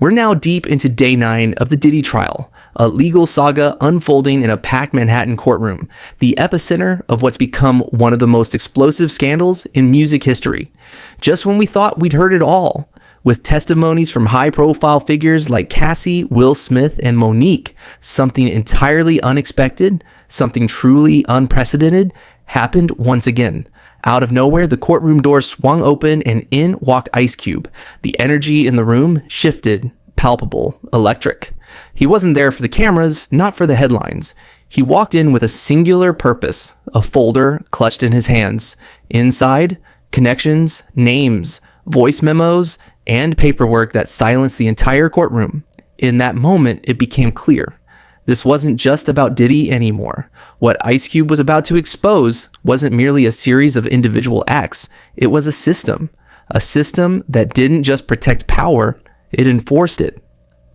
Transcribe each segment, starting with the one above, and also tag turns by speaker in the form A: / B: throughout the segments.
A: We're now deep into day 9 of the Diddy trial, a legal saga unfolding in a packed Manhattan courtroom, the epicenter of what's become one of the most explosive scandals in music history. Just when we thought we'd heard it all, with testimonies from high-profile figures like Cassie, Will Smith, and Monique, something entirely unexpected, something truly unprecedented, happened once again. Out of nowhere, the courtroom doors swung open and in walked Ice Cube. The energy in the room shifted, palpable, electric. He wasn't there for the cameras, not for the headlines. He walked in with a singular purpose, a folder clutched in his hands. Inside, connections, names, voice memos, and paperwork that silenced the entire courtroom. In that moment, it became clear. This wasn't just about Diddy anymore. What Ice Cube was about to expose wasn't merely a series of individual acts. It was a system that didn't just protect power, it enforced it.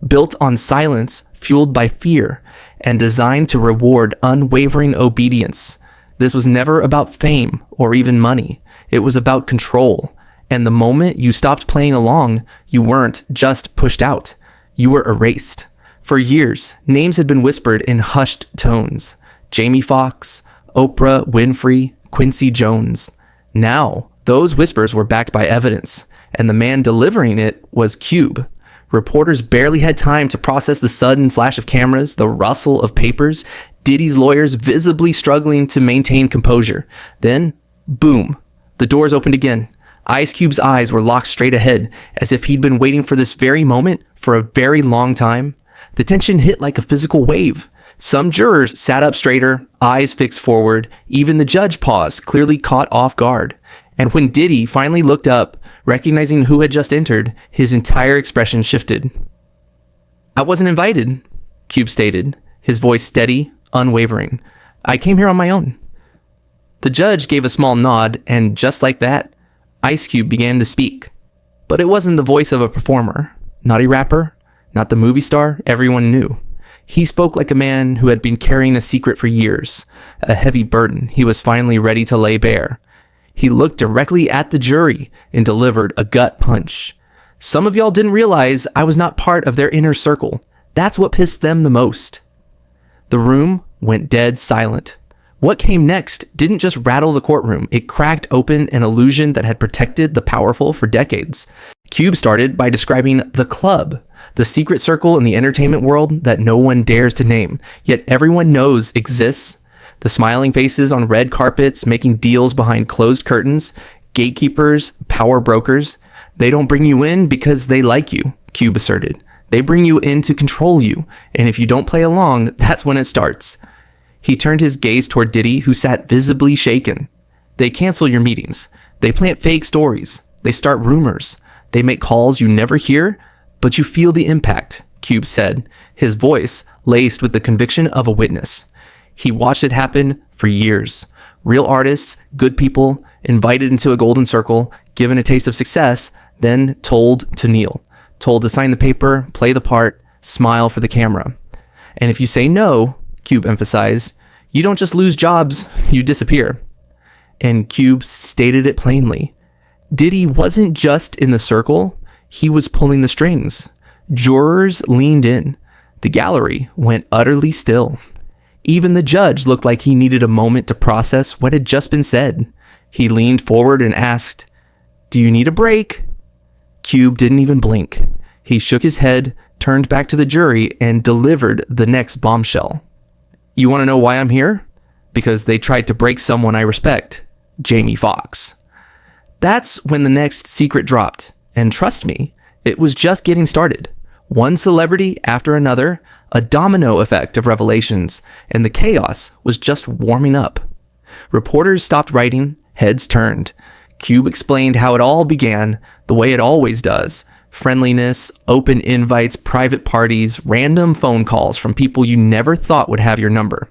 A: Built on silence, fueled by fear, and designed to reward unwavering obedience. This was never about fame or even money. It was about control. And the moment you stopped playing along, you weren't just pushed out. You were erased. For years, names had been whispered in hushed tones. Jamie Foxx, Oprah Winfrey, Quincy Jones. Now, those whispers were backed by evidence, and the man delivering it was Cube. Reporters barely had time to process the sudden flash of cameras, the rustle of papers, Diddy's lawyers visibly struggling to maintain composure. Then, boom, the doors opened again. Ice Cube's eyes were locked straight ahead, as if he'd been waiting for this very moment for a very long time. The tension hit like a physical wave. Some jurors sat up straighter, eyes fixed forward. Even the judge paused, clearly caught off guard. And when Diddy finally looked up, recognizing who had just entered, his entire expression shifted. "I wasn't invited," Cube stated, his voice steady, unwavering. "I came here on my own." The judge gave a small nod, and just like that, Ice Cube began to speak. But it wasn't the voice of a performer, not a rapper, not the movie star everyone knew. He spoke like a man who had been carrying a secret for years, a heavy burden he was finally ready to lay bare. He looked directly at the jury and delivered a gut punch. "Some of y'all didn't realize I was not part of their inner circle. That's what pissed them the most." The room went dead silent. What came next didn't just rattle the courtroom, it cracked open an illusion that had protected the powerful for decades. Cube started by describing the club, the secret circle in the entertainment world that no one dares to name, yet everyone knows exists. The smiling faces on red carpets, making deals behind closed curtains, gatekeepers, power brokers. They don't bring you in because they like you, Cube asserted. They bring you in to control you, and if you don't play along, that's when it starts. He turned his gaze toward Diddy, who sat visibly shaken. "They cancel your meetings. They plant fake stories. They start rumors. They make calls you never hear, but you feel the impact," Cube said, his voice laced with the conviction of a witness. He watched it happen for years. Real artists, good people, invited into a golden circle, given a taste of success, then told to kneel, told to sign the paper, play the part, smile for the camera. And if you say no, Cube emphasized, you don't just lose jobs, you disappear. And Cube stated it plainly. Diddy wasn't just in the circle, he was pulling the strings. Jurors leaned in. The gallery went utterly still. Even the judge looked like he needed a moment to process what had just been said. He leaned forward and asked, "Do you need a break?" Cube didn't even blink. He shook his head, turned back to the jury, and delivered the next bombshell. "You want to know why I'm here? Because they tried to break someone I respect, Jamie Foxx." That's when the next secret dropped. And trust me, it was just getting started. One celebrity after another, a domino effect of revelations, and the chaos was just warming up. Reporters stopped writing, heads turned. Cube explained how it all began, the way it always does. Friendliness, open invites, private parties, random phone calls from people you never thought would have your number.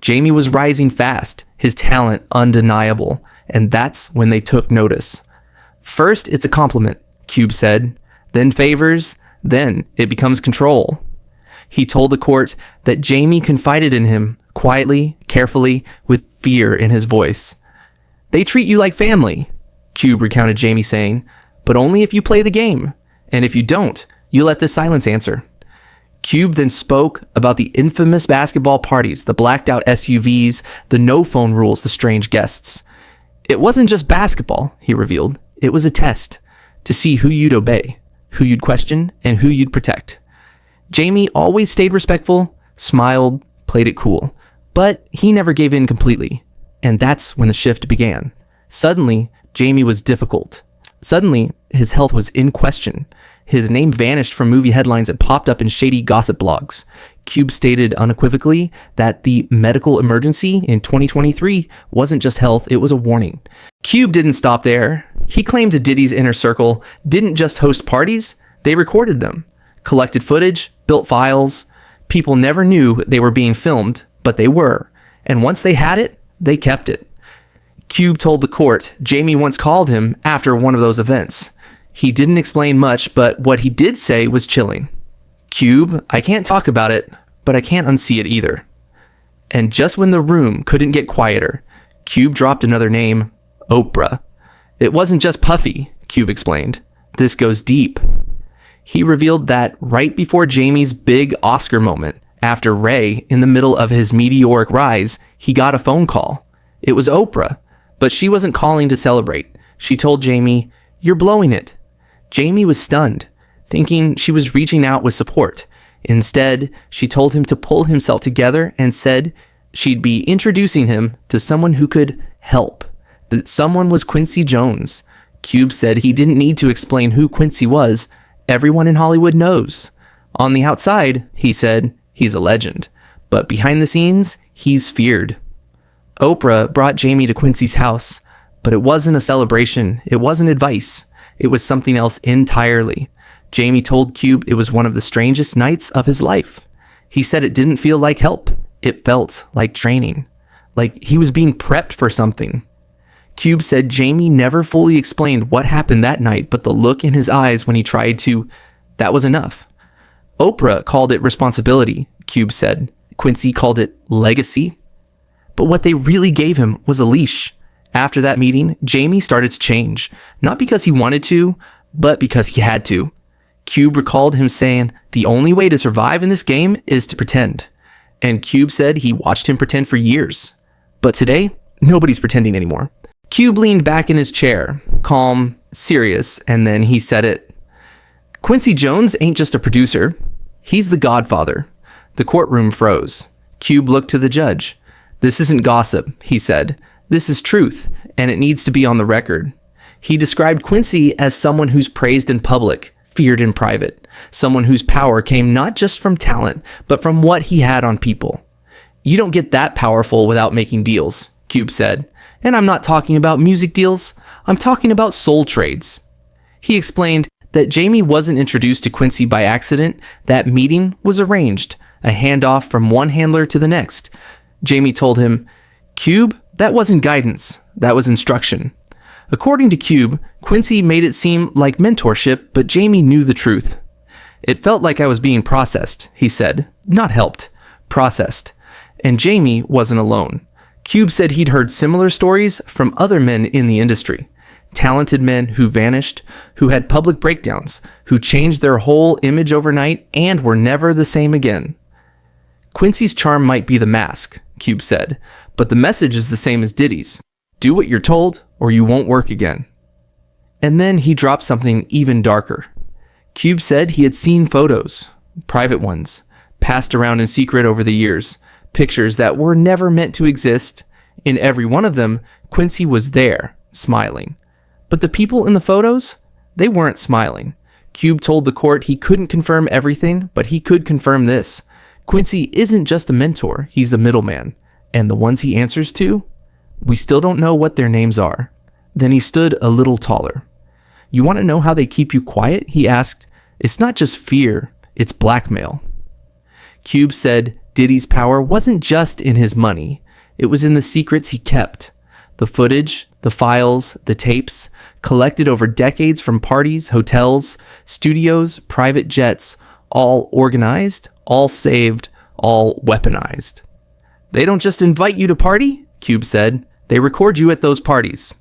A: Jamie was rising fast, his talent undeniable, and that's when they took notice. "First, it's a compliment," Cube said, "then favors, then it becomes control." He told the court that Jamie confided in him, quietly, carefully, with fear in his voice. "They treat you like family," Cube recounted Jamie saying, "but only if you play the game. And if you don't, You let this silence answer. Cube then spoke about the infamous basketball parties, the blacked out SUVs, the no phone rules, the strange guests. It wasn't just basketball, he revealed. It was a test to see who you'd obey, who you'd question, and who you'd protect. Jamie always stayed respectful, smiled, played it cool, but he never gave in completely. And that's when the shift began. Suddenly, Jamie was difficult. Suddenly, his health was in question. His name vanished from movie headlines and popped up in shady gossip blogs. Cube stated unequivocally that the medical emergency in 2023 wasn't just health, it was a warning. Cube didn't stop there. He claimed Diddy's inner circle didn't just host parties, they recorded them, collected footage, built files. People never knew they were being filmed, but they were. And once they had it, they kept it. Cube told the court Jamie once called him after one of those events. He didn't explain much, but what he did say was chilling. Cube, I can't talk about it, but I can't unsee it either. And just when the room couldn't get quieter, Cube dropped another name, Oprah. It wasn't just puffy, Cube explained. This goes deep. He revealed that right before Jamie's big Oscar moment, after Ray, in the middle of his meteoric rise, he got a phone call. It was Oprah, but she wasn't calling to celebrate. She told Jamie, "You're blowing it." Jamie was stunned, thinking she was reaching out with support. Instead, she told him to pull himself together and said she'd be introducing him to someone who could help. That someone was Quincy Jones. Cube said he didn't need to explain who Quincy was. Everyone in Hollywood knows. On the outside, he said, he's a legend. But behind the scenes, he's feared. Oprah brought Jamie to Quincy's house, but it wasn't a celebration. It wasn't advice. It was something else entirely. Jamie told Cube it was one of the strangest nights of his life. He said it didn't feel like help. It felt like training. Like he was being prepped for something. Cube said Jamie never fully explained what happened that night, but the look in his eyes when he tried to, that was enough. Oprah called it responsibility, Cube said. Quincy called it legacy. But what they really gave him was a leash. After that meeting, Jamie started to change, not because he wanted to, but because he had to. Cube recalled him saying, the only way to survive in this game is to pretend. And Cube said he watched him pretend for years. But today, nobody's pretending anymore. Cube leaned back in his chair, calm, serious, and then he said it. Quincy Jones ain't just a producer. He's the godfather. The courtroom froze. Cube looked to the judge. This isn't gossip, he said. This is truth, and it needs to be on the record. He described Quincy as someone who's praised in public, feared in private, someone whose power came not just from talent, but from what he had on people. You don't get that powerful without making deals, Cube said. And I'm not talking about music deals, I'm talking about soul trades. He explained that Jamie wasn't introduced to Quincy by accident. That meeting was arranged, a handoff from one handler to the next. Jamie told him, Cube, that wasn't guidance, that was instruction. According to Cube, Quincy made it seem like mentorship, but Jamie knew the truth. It felt like I was being processed, he said. Not helped, processed. And Jamie wasn't alone. Cube said he'd heard similar stories from other men in the industry. Talented men who vanished, who had public breakdowns, who changed their whole image overnight and were never the same again. Quincy's charm might be the mask, Cube said, but the message is the same as Diddy's. Do what you're told, or you won't work again. And then he dropped something even darker. Cube said he had seen photos, private ones, passed around in secret over the years, pictures that were never meant to exist. In every one of them, Quincy was there, smiling. But the people in the photos, they weren't smiling. Cube told the court he couldn't confirm everything, but he could confirm this. Quincy isn't just a mentor, he's a middleman. And the ones he answers to, we still don't know what their names are. Then he stood a little taller. You want to know how they keep you quiet? He asked. It's not just fear, it's blackmail. Cube said Diddy's power wasn't just in his money. It was in the secrets he kept. The footage, the files, the tapes, collected over decades from parties, hotels, studios, private jets, all organized, all saved, all weaponized. They don't just invite you to party, Cube said. They record you at those parties.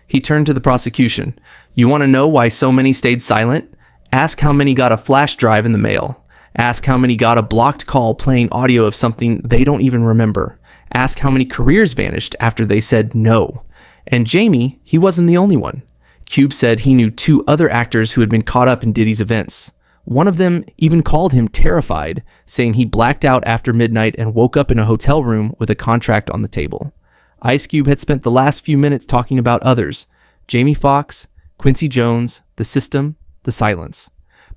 A: He turned to the prosecution. You want to know why so many stayed silent? Ask how many got a flash drive in the mail. Ask how many got a blocked call playing audio of something they don't even remember. Ask how many careers vanished after they said no. And Jamie, he wasn't the only one. Cube said he knew 2 other actors who had been caught up in Diddy's events. One of them even called him terrified, saying he blacked out after midnight and woke up in a hotel room with a contract on the table. Ice Cube had spent the last few minutes talking about others: Jamie Foxx, Quincy Jones, the system, the silence.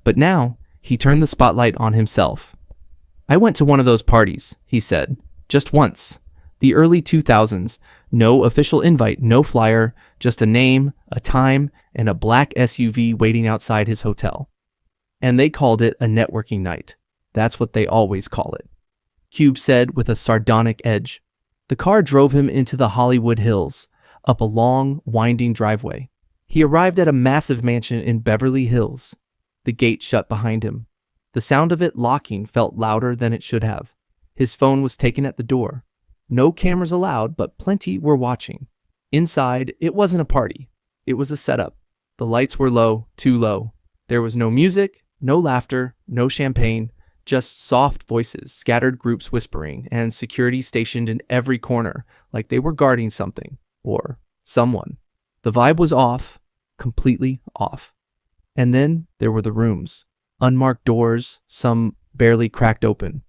A: But now, he turned the spotlight on himself. I went to one of those parties, he said, just once. The early 2000s, no official invite, no flyer, just a name, a time, and a black SUV waiting outside his hotel. And they called it a networking night. That's what they always call it. Cube said with a sardonic edge. The car drove him into the Hollywood Hills, up a long, winding driveway. He arrived at a massive mansion in Beverly Hills. The gate shut behind him. The sound of it locking felt louder than it should have. His phone was taken at the door. No cameras allowed, but plenty were watching. Inside, it wasn't a party. It was a setup. The lights were low, too low. There was no music, no laughter, no champagne, just soft voices, scattered groups whispering, and security stationed in every corner, like they were guarding something, or someone. The vibe was off, completely off. And then there were the rooms. Unmarked doors, some barely cracked open.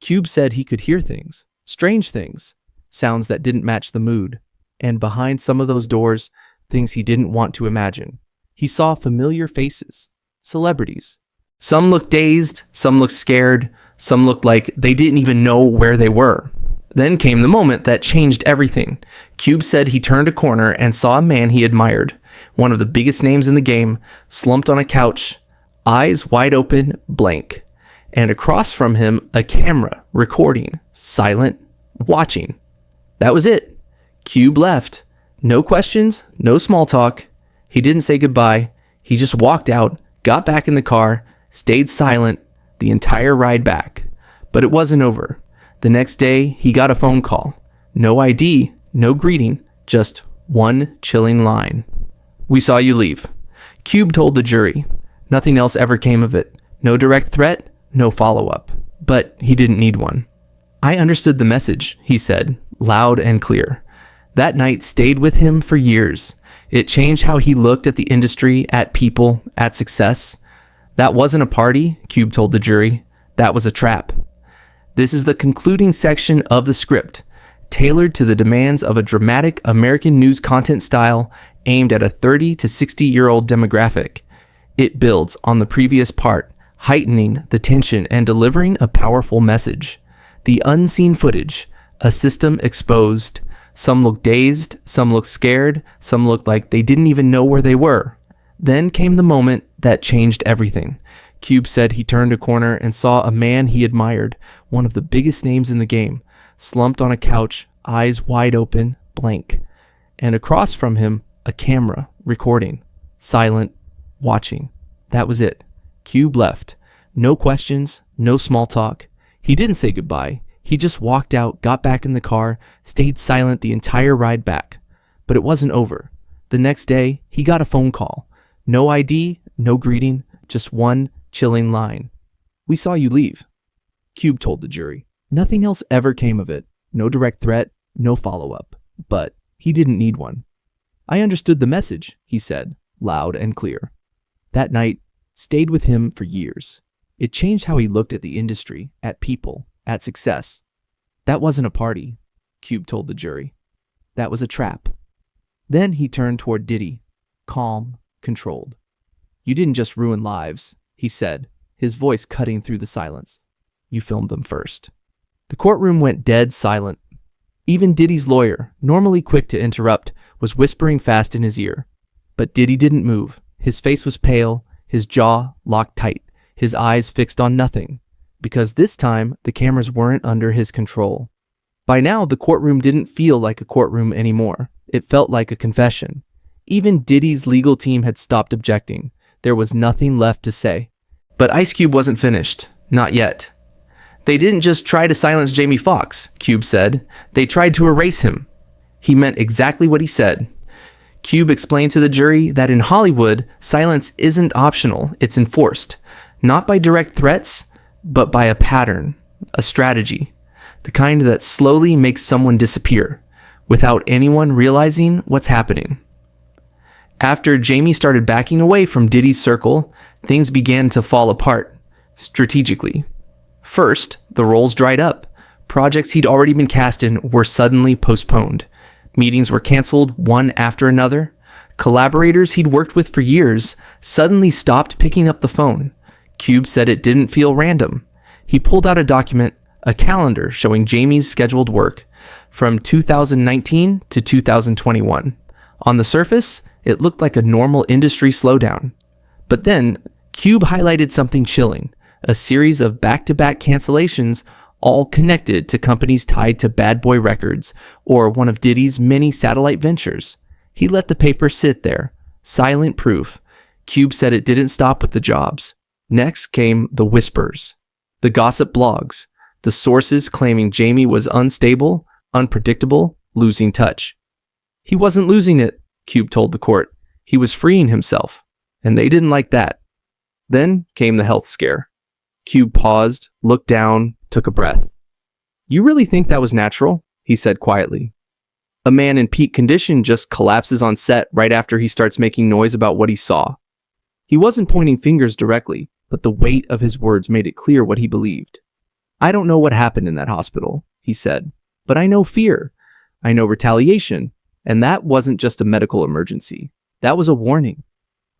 A: Cube said he could hear things, strange things, sounds that didn't match the mood. And behind some of those doors, things he didn't want to imagine. He saw familiar faces, celebrities. Some looked dazed, some looked scared, some looked like they didn't even know where they were. Then came the moment that changed everything. Cube said he turned a corner and saw a man he admired, one of the biggest names in the game, slumped on a couch, eyes wide open, blank. And across from him, a camera, recording, silent, watching. That was it. Cube left. No questions, no small talk. He didn't say goodbye. He just walked out, got back in the car, stayed silent the entire ride back. But it wasn't over. The next day, he got a phone call. No ID, no greeting, just one chilling line. "We saw you leave." Cube told the jury. Nothing else ever came of it. No direct threat, no follow-up. But he didn't need one. "I understood the message," he said, loud and clear. That night stayed with him for years. It changed how he looked at the industry, at people, at success. That wasn't a party, Cube told the jury. That was a trap. This is the concluding section of the script, tailored to the demands of a dramatic American news content style aimed at a 30 to 60-year-old demographic. It builds on the previous part, heightening the tension and delivering a powerful message. The unseen footage, a system exposed. Some looked dazed, some looked scared, some looked like they didn't even know where they were. Then came the moment that changed everything. Cube said he turned a corner and saw a man he admired, one of the biggest names in the game, slumped on a couch, eyes wide open, blank. And across from him, a camera, recording, silent, watching. That was it. Cube left. No questions, no small talk. He didn't say goodbye. He just walked out, got back in the car, stayed silent the entire ride back. But it wasn't over. The next day, he got a phone call. No ID, no greeting, just one chilling line. "We saw you leave," Cube told the jury. Nothing else ever came of it. No direct threat, no follow-up. But he didn't need one. "I understood the message," he said, loud and clear. That night stayed with him for years. It changed how he looked at the industry, at people, at success. That wasn't a party, Cube told the jury. That was a trap. Then he turned toward Diddy, calm, controlled. "You didn't just ruin lives," he said, his voice cutting through the silence. "You filmed them first." The courtroom went dead silent. Even Diddy's lawyer, normally quick to interrupt, was whispering fast in his ear. But Diddy didn't move. His face was pale, his jaw locked tight, his eyes fixed on nothing. Because this time, the cameras weren't under his control. By now, the courtroom didn't feel like a courtroom anymore. It felt like a confession. Even Diddy's legal team had stopped objecting. There was nothing left to say. But Ice Cube wasn't finished. Not yet. "They didn't just try to silence Jamie Foxx," Cube said. "They tried to erase him." He meant exactly what he said. Cube explained to the jury that in Hollywood, silence isn't optional, it's enforced. Not by direct threats, but by a pattern, a strategy. The kind that slowly makes someone disappear, without anyone realizing what's happening. After Jamie started backing away from Diddy's circle, things began to fall apart, strategically. First, the roles dried up. Projects he'd already been cast in were suddenly postponed. Meetings were canceled one after another. Collaborators he'd worked with for years suddenly stopped picking up the phone. Cube said it didn't feel random. He pulled out a document, a calendar showing Jamie's scheduled work from 2019 to 2021. On the surface, it looked like a normal industry slowdown. But then, Cube highlighted something chilling, a series of back-to-back cancellations all connected to companies tied to Bad Boy Records or one of Diddy's many satellite ventures. He let the paper sit there, silent proof. Cube said it didn't stop with the jobs. Next came the whispers, the gossip blogs, the sources claiming Jamie was unstable, unpredictable, losing touch. He wasn't losing it, Cube told the court. He was freeing himself, and they didn't like that. Then came the health scare. Cube paused, looked down, took a breath. "You really think that was natural?" he said quietly. "A man in peak condition just collapses on set right after he starts making noise about what he saw." He wasn't pointing fingers directly, but the weight of his words made it clear what he believed. "I don't know what happened in that hospital," he said, "but I know fear. I know retaliation, and that wasn't just a medical emergency. That was a warning."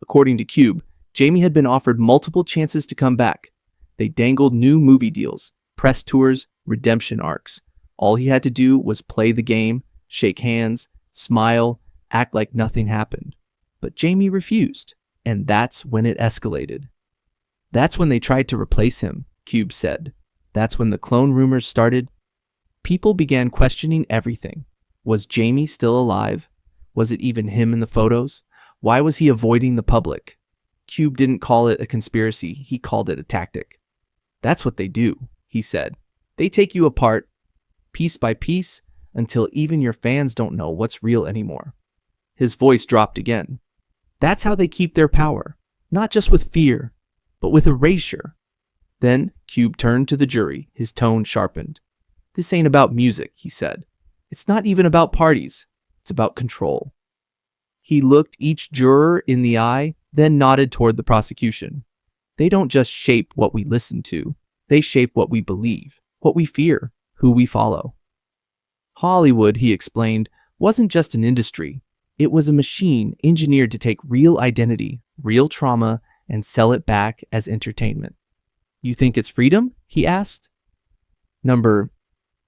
A: According to Cube, Jamie had been offered multiple chances to come back. They dangled new movie deals, press tours, redemption arcs. All he had to do was play the game, shake hands, smile, act like nothing happened. But Jamie refused, and that's when it escalated. "That's when they tried to replace him," Cube said. "That's when the clone rumors started. People began questioning everything. Was Jamie still alive? Was it even him in the photos? Why was he avoiding the public?" Cube didn't call it a conspiracy, he called it a tactic. "That's what they do," he said. "They take you apart, piece by piece, until even your fans don't know what's real anymore." His voice dropped again. "That's how they keep their power, not just with fear, but with erasure." Then Cube turned to the jury, his tone sharpened. "This ain't about music," he said. "It's not even about parties. It's about control." He looked each juror in the eye, then nodded toward the prosecution. "They don't just shape what we listen to. They shape what we believe, what we fear, who we follow." Hollywood, he explained, wasn't just an industry. It was a machine engineered to take real identity, real trauma, and sell it back as entertainment. "You think it's freedom?" he asked.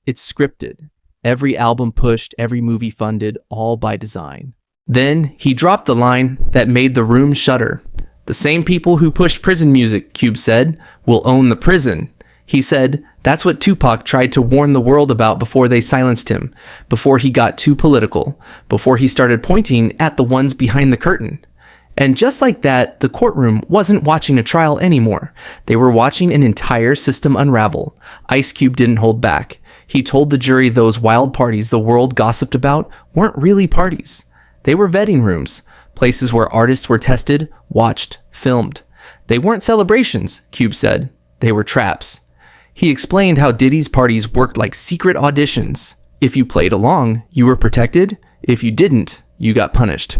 A: It's scripted. Every album pushed, every movie funded, all by design." Then he dropped the line that made the room shudder. "The same people who pushed prison music," Cube said, "will own the prison." He said that's what Tupac tried to warn the world about before they silenced him, before he got too political, before he started pointing at the ones behind the curtain. And just like that, the courtroom wasn't watching a trial anymore. They were watching an entire system unravel. Ice Cube didn't hold back. He told the jury those wild parties the world gossiped about weren't really parties. They were vetting rooms, places where artists were tested, watched, filmed. They weren't celebrations, Cube said. They were traps. He explained how Diddy's parties worked like secret auditions. If you played along, you were protected. If you didn't, you got punished.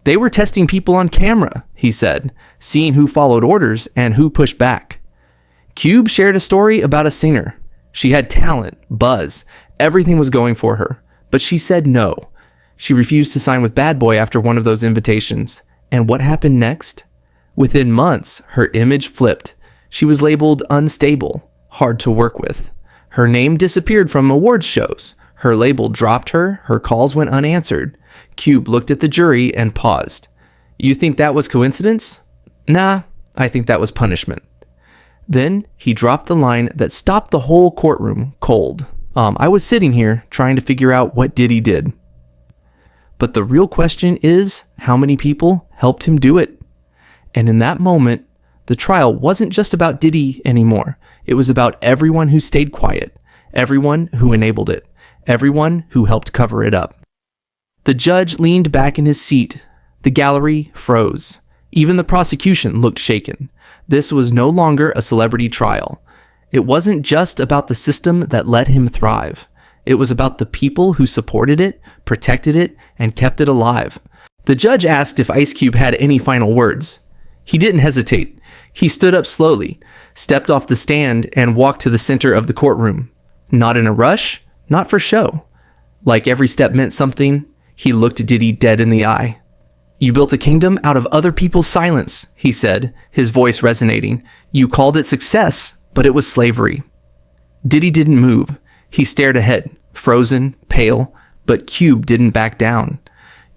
A: They were testing people on camera, he said, seeing who followed orders and who pushed back. Cube shared a story about a singer. She had talent, buzz, everything was going for her, but she said no. She refused to sign with Bad Boy after one of those invitations. And what happened next? Within months, her image flipped. She was labeled unstable, hard to work with. Her name disappeared from awards shows. Her label dropped her. Her calls went unanswered. Cube looked at the jury and paused. "You think that was coincidence?" "Nah, I think that was punishment." Then he dropped the line that stopped the whole courtroom cold. I was sitting here trying to figure out what Diddy did. But the real question is, how many people helped him do it? And in that moment, the trial wasn't just about Diddy anymore. It was about everyone who stayed quiet, everyone who enabled it, everyone who helped cover it up. The judge leaned back in his seat. The gallery froze. Even the prosecution looked shaken. This was no longer a celebrity trial. It wasn't just about the system that let him thrive. It was about the people who supported it, protected it, and kept it alive. The judge asked if Ice Cube had any final words. He didn't hesitate. He stood up slowly, stepped off the stand, and walked to the center of the courtroom. Not in a rush, not for show. Like every step meant something, he looked Diddy dead in the eye. "You built a kingdom out of other people's silence," he said, his voice resonating. "You called it success, but it was slavery." Diddy didn't move. He stared ahead, frozen, pale, but Cube didn't back down.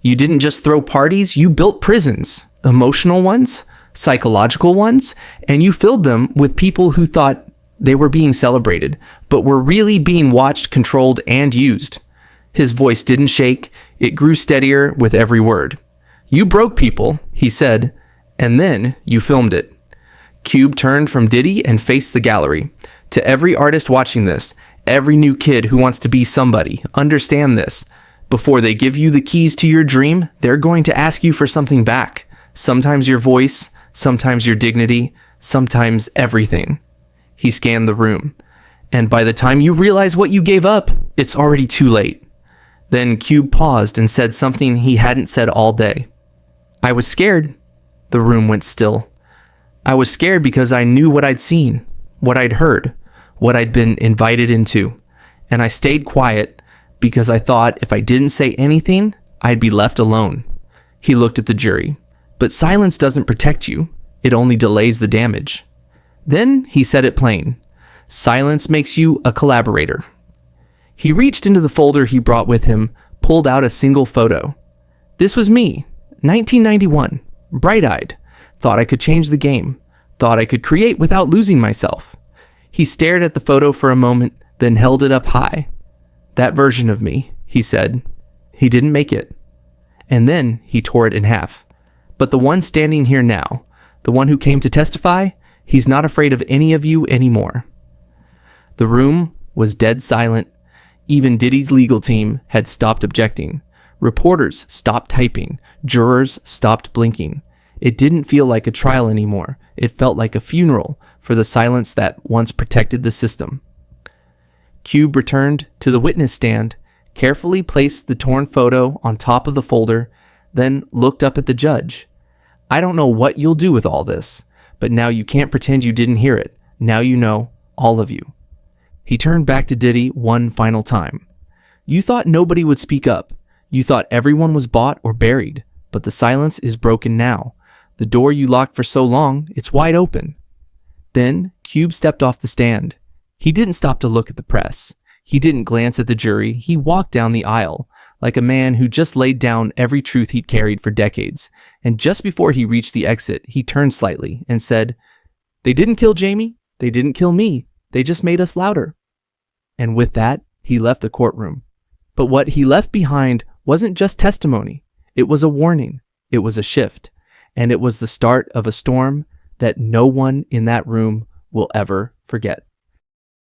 A: "You didn't just throw parties, you built prisons. Emotional ones, psychological ones, and you filled them with people who thought they were being celebrated, but were really being watched, controlled, and used." His voice didn't shake. It grew steadier with every word. "You broke people," he said, "and then you filmed it." Cube turned from Diddy and faced the gallery. "To every artist watching this, every new kid who wants to be somebody, understand this. Before they give you the keys to your dream, they're going to ask you for something back. Sometimes your voice, sometimes your dignity, sometimes everything." He scanned the room. "And by the time you realize what you gave up, it's already too late." Then Cube paused and said something he hadn't said all day. "I was scared." The room went still. "I was scared because I knew what I'd seen, what I'd heard, what I'd been invited into. And I stayed quiet because I thought if I didn't say anything, I'd be left alone." He looked at the jury. "But silence doesn't protect you. It only delays the damage." Then he said it plain. "Silence makes you a collaborator." He reached into the folder he brought with him, pulled out a single photo. "This was me, 1991, bright-eyed, thought I could change the game, thought I could create without losing myself." He stared at the photo for a moment, then held it up high. "That version of me," he said. "He didn't make it." And then he tore it in half. "But the one standing here now, the one who came to testify, he's not afraid of any of you anymore." The room was dead silent. Even Diddy's legal team had stopped objecting. Reporters stopped typing. Jurors stopped blinking. It didn't feel like a trial anymore. It felt like a funeral for the silence that once protected the system. Cube returned to the witness stand, carefully placed the torn photo on top of the folder, then looked up at the judge. "I don't know what you'll do with all this, but now you can't pretend you didn't hear it. Now you know, all of you." He turned back to Diddy one final time. "You thought nobody would speak up. You thought everyone was bought or buried, but the silence is broken now. The door you locked for so long, it's wide open." Then Cube stepped off the stand. He didn't stop to look at the press. He didn't glance at the jury. He walked down the aisle like a man who just laid down every truth he'd carried for decades. And just before he reached the exit, he turned slightly and said, "They didn't kill Jamie. They didn't kill me. They just made us louder." And with that, he left the courtroom. But what he left behind wasn't just testimony. It was a warning. It was a shift. And it was the start of a storm that no one in that room will ever forget.